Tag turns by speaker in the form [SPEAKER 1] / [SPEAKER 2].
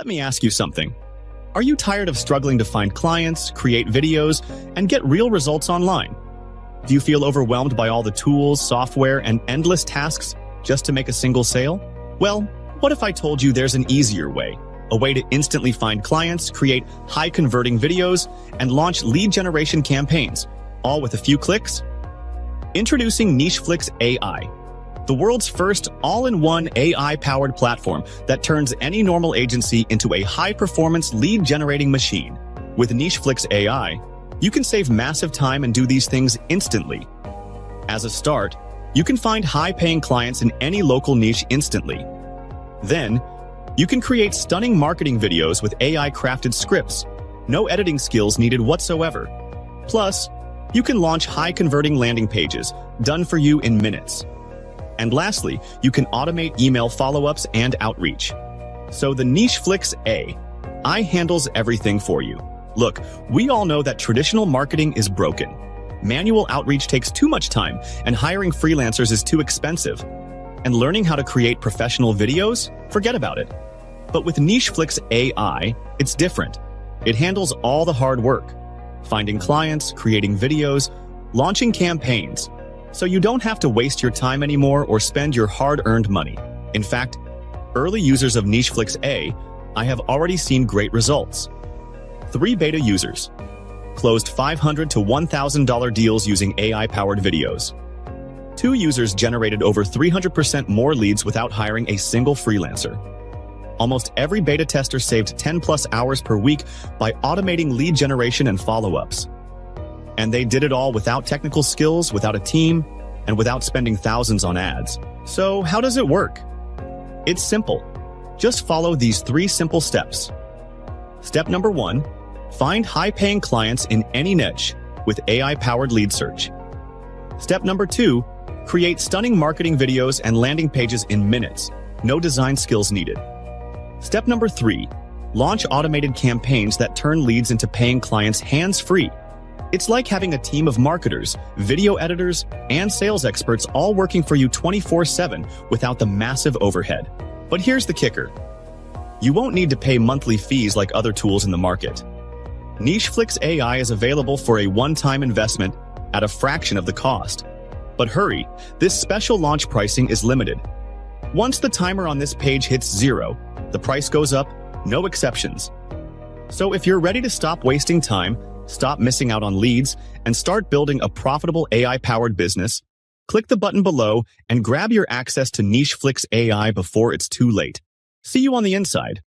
[SPEAKER 1] Let me ask you something. Are you tired of struggling to find clients, create videos, and get real results online? Do you feel overwhelmed by all the tools, software, and endless tasks just to make a single sale? Well, what if I told you there's an easier way? A way to instantly find clients, create high-converting videos, and launch lead generation campaigns, all with a few clicks? Introducing NicheFlicks AI, the world's first all-in-one AI-powered platform that turns any normal agency into a high-performance lead-generating machine. With NicheFlicks AI, you can save massive time and do these things instantly. As a start, you can find high-paying clients in any local niche instantly. Then, you can create stunning marketing videos with AI-crafted scripts, no editing skills needed whatsoever. Plus, you can launch high-converting landing pages, done for you in minutes. And lastly, you can automate email follow-ups and outreach. So the NicheFlicks AI handles everything for you. Look, we all know that traditional marketing is broken. Manual outreach takes too much time, and hiring freelancers is too expensive. And learning how to create professional videos? Forget about it. But with NicheFlicks AI, it's different. It handles all the hard work, finding clients, creating videos, launching campaigns, so you don't have to waste your time anymore or spend your hard-earned money. In fact, early users of NicheFlicks AI have already seen great results. 3 beta users closed $500 to $1,000 deals using AI-powered videos. 2 users generated over 300% more leads without hiring a single freelancer. Almost every beta tester saved 10+ hours per week by automating lead generation and follow-ups. And they did it all without technical skills, without a team, and without spending thousands on ads. So how does it work? It's simple. Just follow these 3 simple steps. Step number 1, find high-paying clients in any niche with AI-powered lead search. Step number 2, create stunning marketing videos and landing pages in minutes, no design skills needed. Step number 3, launch automated campaigns that turn leads into paying clients hands-free. It's like having a team of marketers, video editors, and sales experts all working for you 24/7 without the massive overhead. But here's the kicker. You won't need to pay monthly fees like other tools in the market. NicheFlicks AI is available for a one-time investment at a fraction of the cost. But hurry, this special launch pricing is limited. Once the timer on this page hits 0, the price goes up, no exceptions. So if you're ready to stop wasting time, stop missing out on leads, and start building a profitable AI-powered business, click the button below and grab your access to NicheFlicks AI before it's too late. See you on the inside.